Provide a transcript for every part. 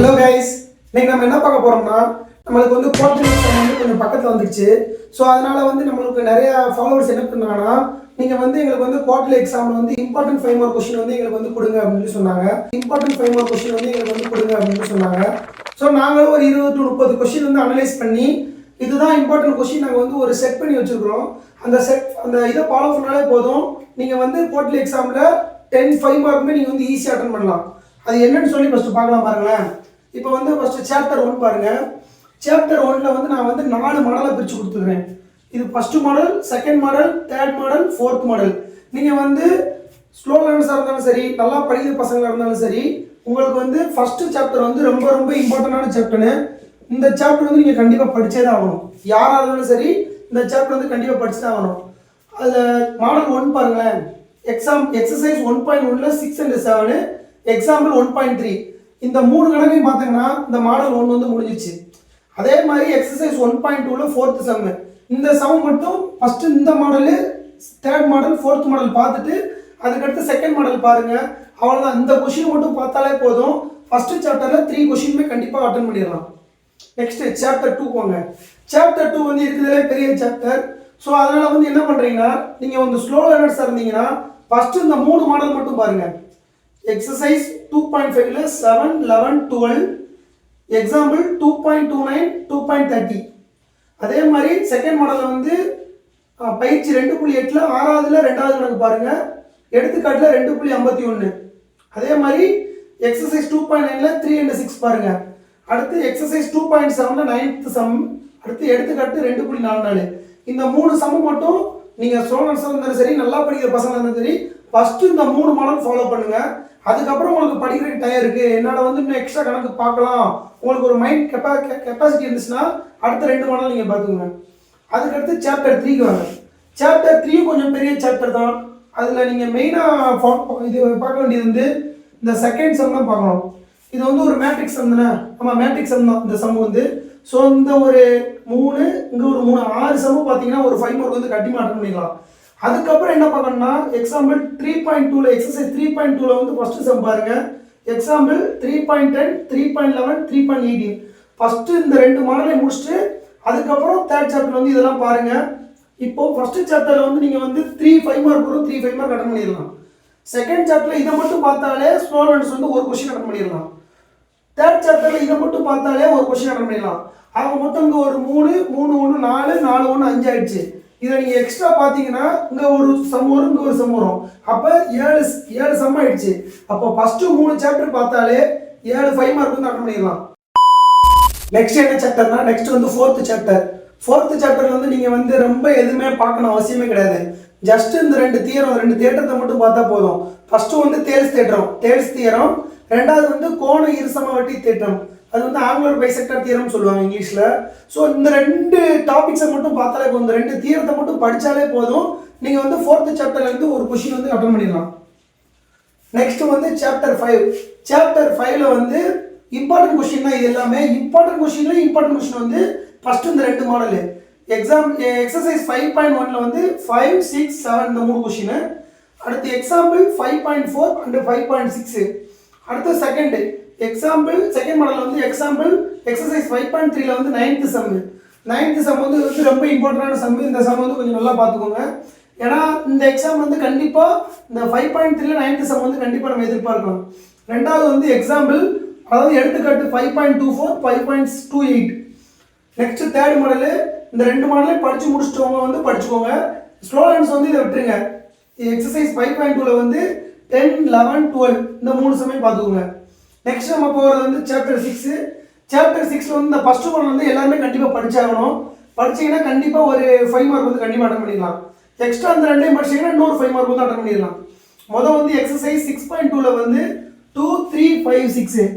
Hello guys, இன்னைக்கு நம்ம என்ன பார்க்க போறோம்னா நம்மளுக்கு வந்து குவார்டர்லி எக்ஸாம் வந்து கொஞ்சம் பக்கத்தில் வந்துடுச்சு. ஸோ அதனால வந்து நம்மளுக்கு நிறைய ஃபாலோவர்ஸ் என்ன பண்ணாங்கன்னா, நீங்கள் வந்து எங்களுக்கு வந்து குவார்டர்லி எக்ஸாமில் வந்து இம்பார்ட்டன்ட் 5 மார்க் கொஸ்டின் வந்து எங்களுக்கு வந்து கொடுங்க அப்படின்னு சொன்னாங்க. இம்பார்ட்டன்ட் 5 மார்க் கொஸ்டின் வந்து எங்களுக்கு வந்து கொடுங்க அப்படின்னு சொன்னாங்க. ஸோ நாங்களும் ஒரு 20 to 30 கொஸ்டின் வந்து அனலைஸ் பண்ணி இதுதான் இம்பார்ட்டன்ட் கொஸ்டின் நாங்கள் வந்து ஒரு செட் பண்ணி வச்சுருக்கிறோம். அந்த இதை ஃபாலோ பண்ணாலே போதும், நீங்கள் வந்து குவார்டர்லி எக்ஸாமில் 5 மார்க்குமே நீங்கள் வந்து ஈஸியாக அட்டன் பண்ணலாம். அது என்னன்னு சொல்லி ஃபஸ்ட்டு பார்க்கலாம் பாருங்களேன். இப்போ வந்து ஃபஸ்ட்டு சாப்டர் 1 பாருங்கள். சாப்டர் 1ல் வந்து நான் வந்து 4 மாடலை பிரித்து கொடுத்துருக்கேன். இது first model, second model, third model, fourth model. நீங்கள் வந்து ஸ்லோ லேர்னர்ஸாக இருந்தாலும் சரி, நல்லா படிக்கிற பசங்களாக இருந்தாலும் சரி, உங்களுக்கு வந்து ஃபஸ்ட்டு சாப்டர் வந்து ரொம்ப ரொம்ப இம்பார்ட்டண்டான சாப்டர்னு. இந்த சாப்டர் வந்து நீங்கள் கண்டிப்பாக படித்தே தான் ஆகணும். யாராக இருந்தாலும் சரி இந்த சாப்டர் வந்து கண்டிப்பாக படிச்சு தான் ஆகணும். அதில் மாடல் 1 பாருங்களேன். எக்ஸசைஸ் 1.1ல் 6 and 7, எக்ஸாம்பிள் 1.3. இந்த 3 கணக்கையும் பார்த்தீங்கன்னா இந்த மாடல் 1 வந்து முடிஞ்சிச்சு. அதே மாதிரி எக்ஸசைஸ் 1.2ல் 4th சம். இந்த சம் மட்டும் ஃபஸ்ட்டு இந்த model, third model, fourth model பார்த்துட்டு அதுக்கடுத்து செகண்ட் மாடல் பாருங்கள். அவ்வளோதான். இந்த கொஷின் மட்டும் பார்த்தாலே போதும், ஃபஸ்ட்டு சாப்டரில் 3 கொஷினுமே கண்டிப்பாக அட்டன் பண்ணிடலாம். நெக்ஸ்ட்டு சாப்டர் 2 போங்க. சாப்டர் 2 வந்து இருக்கிறதுலே பெரிய சாப்டர். ஸோ அதனால் வந்து என்ன பண்ணுறீங்கன்னா, நீங்கள் வந்து ஸ்லோ லேர்னர்ஸாக இருந்தீங்கன்னா ஃபஸ்ட்டு இந்த 3 மாடல் மட்டும் பாருங்கள். எக்ஸசைஸ் 2.5ல் 7, 11, 12, எக்ஸாம்பிள் 2.29, 2.30. அதே மாதிரி செகண்ட் மாடலில் வந்து பயிற்சி 2.8ல் 6வதுல 2வது கணக்கு பாருங்கள். எடுத்துக்காட்டில் 2.51. அதே மாதிரி எக்ஸசைஸ் 2.9ல் 3 and 6 பாருங்கள். அடுத்து எக்ஸசைஸ் 2.7ல் 9th சம். அடுத்து எடுத்துக்காட்டு 2.44. இந்த 3 சம் மட்டும் நீங்கள் ஸ்டூடெண்ட்ஸாக இருந்தாலும் சரி, நல்லா படிக்கிற பசங்களாக இருந்தாலும் சரி, ஃபஸ்ட்டு இந்த 3 மாடல் ஃபாலோ பண்ணுங்கள். அதுக்கப்புறம் உங்களுக்கு படிக்கிறதுக்கு டயம் இருக்குது, என்னால் வந்து இன்னும் எக்ஸ்ட்ரா கணக்கு பார்க்கலாம், உங்களுக்கு ஒரு மைண்ட் கெப்பாசிட்டி இருந்துச்சுன்னா அடுத்த 2 மாடல் நீங்கள் பார்த்துக்கோங்க. அதுக்கடுத்து சாப்டர் 3க்கு வாங்க. சாப்டர் 3 கொஞ்சம் பெரிய சாப்டர் தான். அதில் நீங்கள் மெயினாக இது பார்க்க வேண்டியது வந்து இந்த செகண்ட் சம் தான் பார்க்கணும். இது வந்து ஒரு மேட்ரிக்ஸ் சம் தானே? ஆமாம், மேட்ரிக்ஸ் சம் தான் இந்த சம் வந்து. ஸோ இந்த ஒரு 3, இங்கே ஒரு 3, 6 சம்மு பார்த்தீங்கன்னா ஒரு 5 மார்க் வந்து கட்டி அட்டன் பண்ணிக்கலாம். அதுக்கப்புறம் என்ன பார்க்கணும்னா, எக்ஸாம்பிள் 3.2ல் எக்ஸசைஸ் 3.2ல் வந்து ஃபஸ்ட்டு சம் பாருங்கள். எக்ஸாம்பிள் 3.10, 3.11, 3.18. ஃபஸ்ட்டு இந்த 2 மாடலை முடிச்சுட்டு அதுக்கப்புறம் தேர்ட் சாப்டர் வந்து இதெல்லாம் பாருங்கள். இப்போது ஃபஸ்ட்டு சாப்டரில் வந்து நீங்கள் வந்து 5 மார்க் வரும், 5 மார்க் அட்டன் பண்ணிடலாம். செகண்ட் சாப்டரில் இதை மட்டும் பார்த்தாலே ஸ்லோ லேர்னர்ஸ் வந்து ஒரு கொஸ்டின் அட்டன் பண்ணிடலாம். தேர்ட் சாப்டரில் இதை மட்டும் பார்த்தாலே ஒரு கொஸ்டின் அட்டன் பண்ணிடலாம். அவங்க மொத்தம் இங்கே ஒரு 3, 3, 1, 4, 4, 1, 5 ஆயிடுச்சு. இதை நீங்கள் எக்ஸ்ட்ரா பார்த்தீங்கன்னா இங்கே ஒரு சம் வரும், இங்கே ஒரு சம் வரும். அப்போ 7 சம் ஆயிடுச்சு. அப்போ ஃபஸ்ட்டு 3 சாப்டர் பார்த்தாலே 5 மார்க் வந்து அட்டன் பண்ணிடலாம். நெக்ஸ்ட் என்ன சாப்டர்னா, நெக்ஸ்ட் வந்து ஃபோர்த்து சாப்டர். ஃபோர்த்து சாப்டரில் வந்து நீங்கள் வந்து ரொம்ப எதுவுமே பார்க்கணும் அவசியமே கிடையாது. ஜஸ்ட் இந்த 2 தேற்றத்தை மட்டும் பார்த்தா போதும். ஃபஸ்ட்டு வந்து தேல்ஸ் தியரம், ரெண்டாவது வந்து கோண இருசமவட்டி தேற்றம். அது வந்து ஆங்குலர் பைசெக்டர் தியரம்னு சொல்லுவாங்க இங்கிலீஷில். ஸோ இந்த 2 டாபிக்ஸை மட்டும் பார்த்தாலே போதும், இந்த 2 தியரத்தை மட்டும் படித்தாலே போதும், நீங்கள் வந்து ஃபோர்த்து சாப்டர்லேருந்து ஒரு கொஷின் வந்து அட்டன் பண்ணிடலாம். நெக்ஸ்ட் வந்து சாப்டர் 5. சாப்டர் 5ல் வந்து இம்பார்ட்டன்ட் கொஷின் தான். இது எல்லாமே இம்பார்ட்டன்ட் கொஷின் வந்து ஃபஸ்ட்டு இந்த 2 மாடலு. எக்ஸசைஸ் 5.1ல் வந்து 5, 6, 7 இந்த 3 கொஷின். அடுத்து எக்ஸாம்பிள் 5.4 and 5.6. அடுத்து செகண்ட் மாடலில் வந்து எக்ஸாம்பிள் எக்ஸசைஸ் 5.3ல் வந்து 9th சம் வந்து ரொம்ப இம்பார்ட்டண்டான சம். இந்த சம் வந்து கொஞ்சம் நல்லா பார்த்துக்கோங்க. ஏன்னா இந்த எக்ஸாம் வந்து கண்டிப்பாக இந்த 5.3ல் 9th சம் வந்து கண்டிப்பாக நம்ம எதிர்பார்க்கலாம். ரெண்டாவது வந்து எக்ஸாம்பிள், அதாவது எடுத்துக்காட்டு 5.24, 5.28. Next third model. இந்த 2 மாடலே படித்து முடிச்சிட்டவங்க வந்து படிச்சுக்கோங்க. ஸ்லோ லேர்னர்ஸ் வந்து இதை விட்டுருங்க. எக்ஸசைஸ் 5.2ல் வந்து 10, 11, 12 இந்த 3 சமயம் பார்த்துக்கோங்க. நெக்ஸ்ட் நம்ம போகிறது வந்து சாப்டர் 6. சாப்டர் 6ல் வந்து இந்த ஃபஸ்ட்டு மாடல் வந்து எல்லாருமே கண்டிப்பாக படிச்சாகணும். படிச்சிங்கன்னா கண்டிப்பாக ஒரு 5 மார்க் வந்து கண்டிப்பாக அட்டன் பண்ணிடலாம். எக்ஸ்ட்ரா அந்த 2 படிச்சிங்கன்னா இன்னொரு 5 மார்க் வந்து அட்டன் பண்ணிடலாம். மொதல் வந்து எக்ஸசைஸ் 6.2ல் வந்து 2, 3, 5, 6.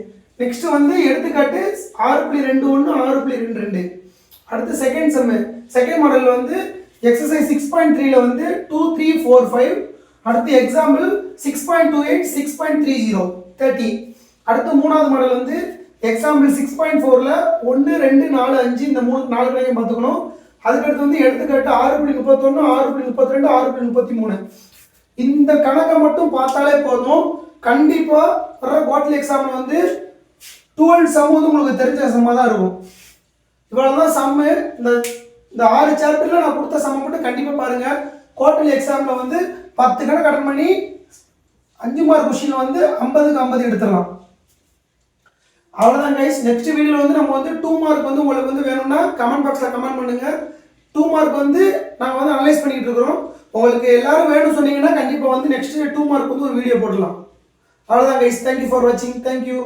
நெக்ஸ்ட் வந்து எடுத்துக்காட்டு 6.21, 6.22. அடுத்து செகண்ட் மாடலில் வந்து எக்ஸசைஸ் 6.3ல் வந்து 2, 3, 4, 5. அடுத்து எக்ஸாம்பிள் 6.28, 6.30, 30. அடுத்து 3வது மாடல் வந்து எக்ஸாம்பிள் 6.4ல் 1, 2, 4, 5 இந்த 4 கணக்கையும் பார்த்துக்கணும். அதுக்கடுத்து வந்து எடுத்துக்காட்டு 6.31, 6.32, 6.33. இந்த கணக்கை மட்டும் பார்த்தாலே போதும், கண்டிப்பாக வர குவார்டர்லி எக்ஸாமில் வந்து 12 சம் வந்து உங்களுக்கு தெரிஞ்ச சம்மாக தான் இருக்கும். இவ்வளோ தான் சம்மு. இந்த 6 சாப்டரில் நான் கொடுத்த சம்மை மட்டும் கண்டிப்பாக பாருங்கள். குவார்டர்லி எக்ஸாமில் வந்து 10 கணக்கு அட்டன் பண்ணி 5 மார்க் கொஷினில் வந்து 50க்கு 50 எடுத்துடலாம். அவ்வளோதான் கைஸ். நெக்ஸ்ட் வீடியோவில் வந்து நம்ம வந்து 2 மார்க் வந்து உங்களுக்கு வந்து வேணும்னா கமெண்ட் பாக்ஸில் கமெண்ட் பண்ணுங்கள். 2 மார்க் வந்து நாங்கள் வந்து அனலைஸ் பண்ணிகிட்டு இருக்கிறோம். உங்களுக்கு எல்லாரும் வேணும்னு சொன்னீங்கன்னா கண்டிப்பாக வந்து நெக்ஸ்ட் 2 மார்க் வந்து ஒரு வீடியோ போடலாம். அவ்வளோதான் கைஸ். தேங்க்யூ ஃபார் வாட்சிங். தேங்க்யூ.